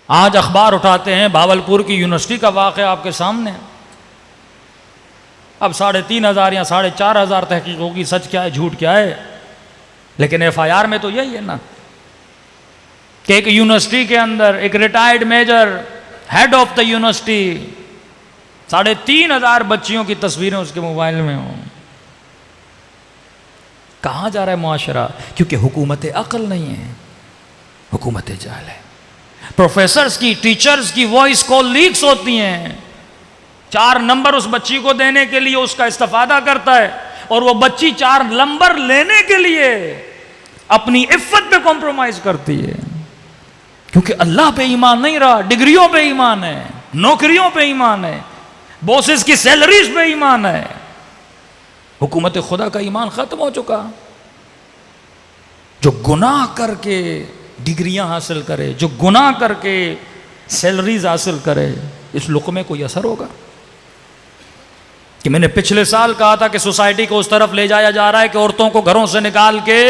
آج اخبار اٹھاتے ہیں بھاولپور کی یونیورسٹی کا واقعہ آپ کے سامنے. اب 3,500 یا 4,500 تحقیق ہوگی سچ کیا ہے جھوٹ کیا ہے، لیکن ایف آئی آر میں تو یہی ہے نا کہ ایک یونیورسٹی کے اندر ایک retired major head of the university 3,500 بچیوں کی تصویریں اس کے موبائل میں ہوں. کہاں جا رہا ہے معاشرہ؟ کیونکہ حکومت عقل نہیں ہے، حکومت جہل ہے. پروفیسرز کی، ٹیچرز کی وائس کال لیکس ہوتی ہیں، 4 نمبر اس بچی کو دینے کے لیے اس کا استفادہ کرتا ہے، اور وہ بچی 4 نمبر لینے کے لیے اپنی عفت پہ کمپرومائز کرتی ہے، کیونکہ اللہ پہ ایمان نہیں رہا، ڈگریوں پہ ایمان ہے، نوکریوں پہ ایمان ہے، بوسز کی سیلریز پہ ایمان ہے. حکومت خدا کا ایمان ختم ہو چکا. جو گناہ کر کے ڈگریاں حاصل کرے، جو گناہ کر کے سیلریز حاصل کرے، اس لقمے کو یہ اثر ہوگا. کہ میں نے پچھلے سال کہا تھا کہ سوسائٹی کو اس طرف لے جایا جا رہا ہے کہ عورتوں کو گھروں سے نکال کے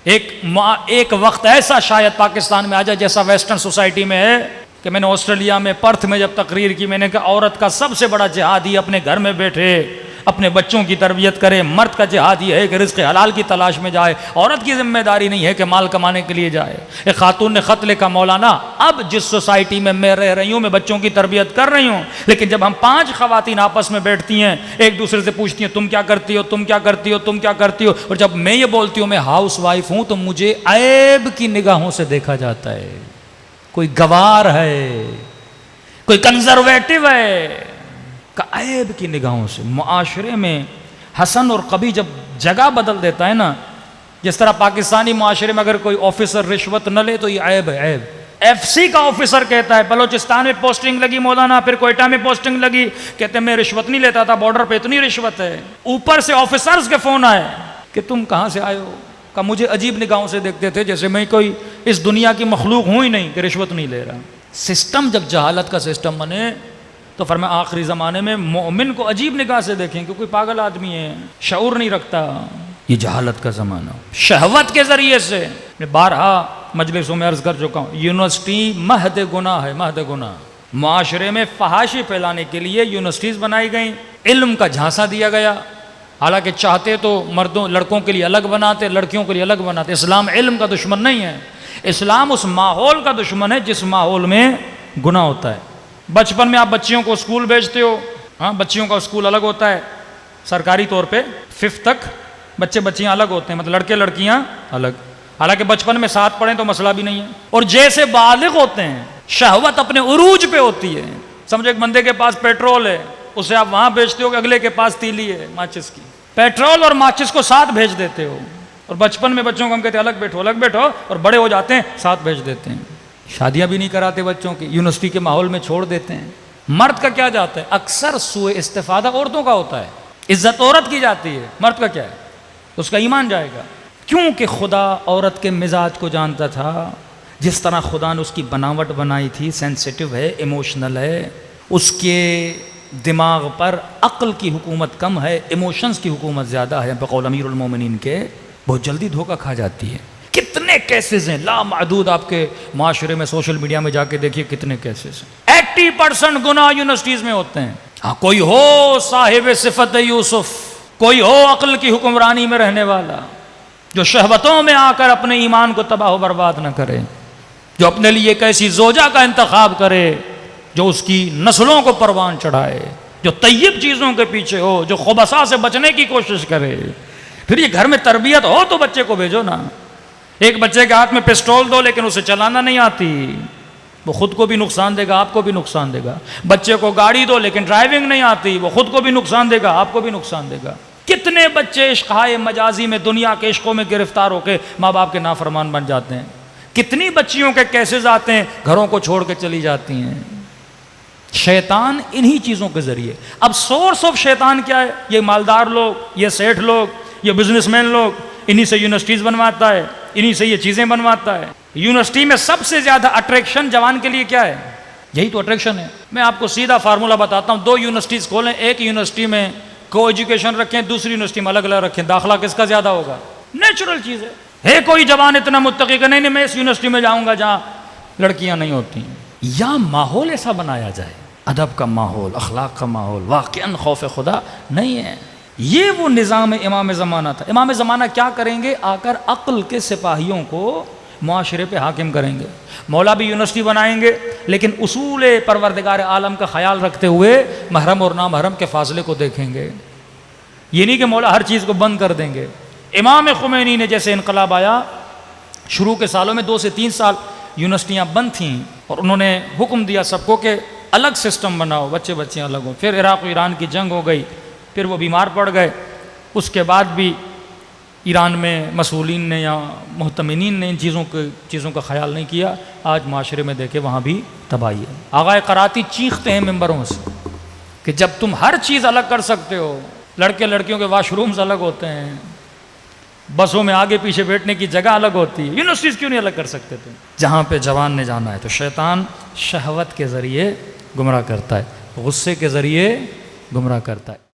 ایک وقت ایسا شاید پاکستان میں آ جائے جیسا ویسٹرن سوسائٹی میں ہے. کہ میں نے آسٹریلیا میں پرتھ میں جب تقریر کی، میں نے کہا عورت کا سب سے بڑا جہاد ہی اپنے گھر میں بیٹھے اپنے بچوں کی تربیت کرے. مرد کا جہاد یہ ہے کہ رزق حلال کی تلاش میں جائے. عورت کی ذمہ داری نہیں ہے کہ مال کمانے کے لیے جائے. ایک خاتون نے خط لکھا، مولانا اب جس سوسائٹی میں میں رہ رہی ہوں میں بچوں کی تربیت کر رہی ہوں، لیکن جب ہم 5 خواتین آپس میں بیٹھتی ہیں ایک دوسرے سے پوچھتی ہیں تم کیا کرتی ہو، تم کیا کرتی ہو، تم کیا کرتی ہو، اور جب میں یہ بولتی ہوں میں ہاؤس وائف ہوں تو مجھے عیب کی نگاہوں سے دیکھا جاتا ہے. کوئی گوار ہے، کوئی کنزرویٹو ہے، عیب کی نگاہوں سے. معاشرے میں حسن اور قبیح جب جگہ بدل دیتا ہے نا، جس طرح پاکستانی معاشرے میں اگر کوئی آفیسر رشوت نہ لے تو یہ عیب ہے. عیب ایف سی کا آفیسر کہتا ہے بلوچستان میں پوسٹنگ لگی مولانا، پھر کوئٹہ میں پوسٹنگ لگی، کہتے ہیں میں رشوت نہیں لیتا تھا، بارڈر پہ اتنی رشوت ہے. اوپر سے آفیسرز کے فون آئے کہ تم کہاں سے آئے ہو، کہ مجھے عجیب نگاہوں سے دیکھتے تھے جیسے میں کوئی اس دنیا کی مخلوق ہوں ہی نہیں کہ رشوت نہیں لے رہا. سسٹم جب جہالت کا سسٹم بنے تو فرمایا آخری زمانے میں مومن کو عجیب نگاہ سے دیکھیں کہ کوئی پاگل آدمی ہے، شعور نہیں رکھتا. یہ جہالت کا زمانہ. شہوت کے ذریعے سے میں بارہا مجلسوں میں عرض کر چکا ہوں، یونیورسٹی مہد گناہ ہے، مہد گناہ. معاشرے میں فحاشی پھیلانے کے لیے یونیورسٹیز بنائی گئیں، علم کا جھانسا دیا گیا. حالانکہ چاہتے تو مردوں لڑکوں کے لیے الگ بناتے، لڑکیوں کے لیے الگ بناتے. اسلام علم کا دشمن نہیں ہے، اسلام اس ماحول کا دشمن ہے جس ماحول میں گناہ ہوتا ہے. بچپن میں آپ بچیوں کو اسکول بھیجتے ہو، ہاں بچیوں کا اسکول الگ ہوتا ہے سرکاری طور پہ، 5th تک بچے بچیاں الگ ہوتے ہیں، مطلب لڑکے لڑکیاں الگ. حالانکہ بچپن میں ساتھ پڑھیں تو مسئلہ بھی نہیں ہے. اور جیسے بالغ ہوتے ہیں شہوت اپنے عروج پہ ہوتی ہے. سمجھو ایک بندے کے پاس پیٹرول ہے، اسے آپ وہاں بھیجتے ہو کہ اگلے کے پاس تیلی ہے ماچس کی. پیٹرول اور ماچس کو ساتھ بھیج دیتے ہو. اور بچپن میں بچوں کو ہم کہتے ہیں الگ بیٹھو الگ بیٹھو، اور بڑے ہو جاتے ہیں ساتھ بھیج دیتے ہیں. شادیاں بھی نہیں کراتے بچوں کی، یونیورسٹی کے ماحول میں چھوڑ دیتے ہیں. مرد کا کیا جاتا ہے؟ اکثر سوء استفادہ عورتوں کا ہوتا ہے. عزت عورت کی جاتی ہے، مرد کا کیا ہے؟ اس کا ایمان جائے گا. کیونکہ خدا عورت کے مزاج کو جانتا تھا. جس طرح خدا نے اس کی بناوٹ بنائی تھی، سینسیٹیو ہے، ایموشنل ہے، اس کے دماغ پر عقل کی حکومت کم ہے، ایموشنز کی حکومت زیادہ ہے. بقول امیر المومنین کے بہت جلدی دھوکہ کھا جاتی ہے. کتنے کیسز ہیں لامحدود، آپ کے معاشرے میں سوشل میڈیا میں جا کے دیکھیے کتنے کیسز ہیں. 80% گناہ یونیورسٹیز میں ہوتے ہیں. ہاں کوئی ہو صاحب صفت یوسف، کوئی ہو عقل کی حکمرانی میں رہنے والا، جو شہوتوں میں آ کر اپنے ایمان کو تباہ و برباد نہ کرے، جو اپنے لیے ایک ایسی زوجہ کا انتخاب کرے جو اس کی نسلوں کو پروان چڑھائے، جو طیب چیزوں کے پیچھے ہو، جو خبثاء سے بچنے کی کوشش کرے. پھر یہ گھر میں تربیت ہو تو بچے کو بھیجو نا. ایک بچے کے ہاتھ میں پسٹول دو لیکن اسے چلانا نہیں آتی، وہ خود کو بھی نقصان دے گا، آپ کو بھی نقصان دے گا. بچے کو گاڑی دو لیکن ڈرائیونگ نہیں آتی، وہ خود کو بھی نقصان دے گا، آپ کو بھی نقصان دے گا. کتنے بچے عشقائے مجازی میں دنیا کے عشقوں میں گرفتار ہو کے ماں باپ کے نافرمان بن جاتے ہیں. کتنی بچیوں کے کیسز آتے ہیں گھروں کو چھوڑ کے چلی جاتی ہیں. شیطان انہی چیزوں کے ذریعے. اب سورس آف شیطان کیا ہے؟ یہ مالدار لوگ، یہ سیٹھ لوگ، یہ بزنس مین لوگ، انہی سے یونیورسٹیز بنواتا ہے، انہی سے یہ چیزیں بنواتا ہے. یونیورسٹی میں سب سے زیادہ اٹریکشن جوان کے لیے کیا ہے؟ یہی تو اٹریکشن ہے. میں آپ کو سیدھا فارمولا بتاتا ہوں. 2 یونیورسٹیز کھولیں، ایک یونیورسٹی میں کو ایجوکیشن رکھیں، دوسری یونیورسٹی میں الگ الگ رکھیں، داخلہ کس کا زیادہ ہوگا؟ نیچرل چیز ہے. کوئی جوان اتنا متقی کہ نہیں میں اس یونیورسٹی میں جاؤں گا جہاں لڑکیاں نہیں ہوتی، یا ماحول ایسا بنایا جائے، ادب کا ماحول، اخلاق کا ماحول، واقعاً خوف خدا نہیں ہے۔ یہ وہ نظام امام زمانہ تھا۔ امام زمانہ کیا کریں گے؟ آ کر عقل کے سپاہیوں کو معاشرے پہ حاکم کریں گے۔ مولا بھی یونیورسٹی بنائیں گے، لیکن اصول پروردگار عالم کا خیال رکھتے ہوئے محرم اور نامحرم کے فاصلے کو دیکھیں گے۔ یہ نہیں کہ مولا ہر چیز کو بند کر دیں گے۔ امام خمینی نے جیسے انقلاب آیا، شروع کے سالوں میں 2 سے 3 سال یونیورسٹیاں بند تھیں، اور انہوں نے حکم دیا سب کو کہ الگ سسٹم بناؤ، بچے بچیاں الگ ہوں۔ پھر عراق و ایران کی جنگ ہو گئی، پھر وہ بیمار پڑ گئے۔ اس کے بعد بھی ایران میں مسئولین نے یا محتمنین نے ان چیزوں کا خیال نہیں کیا۔ آج معاشرے میں دیکھیں وہاں بھی تباہی ہے۔ آغا قراتی چیختے ہیں ممبروں سے کہ جب تم ہر چیز الگ کر سکتے ہو، لڑکے لڑکیوں کے واش رومز الگ ہوتے ہیں، بسوں میں آگے پیچھے بیٹھنے کی جگہ الگ ہوتی ہے، یونیورسٹیز کیوں نہیں الگ کر سکتے تم؟ جہاں پہ جوان نے جانا ہے تو شیطان شہوت کے ذریعے گمراہ کرتا ہے، غصے کے ذریعے گمراہ کرتا ہے۔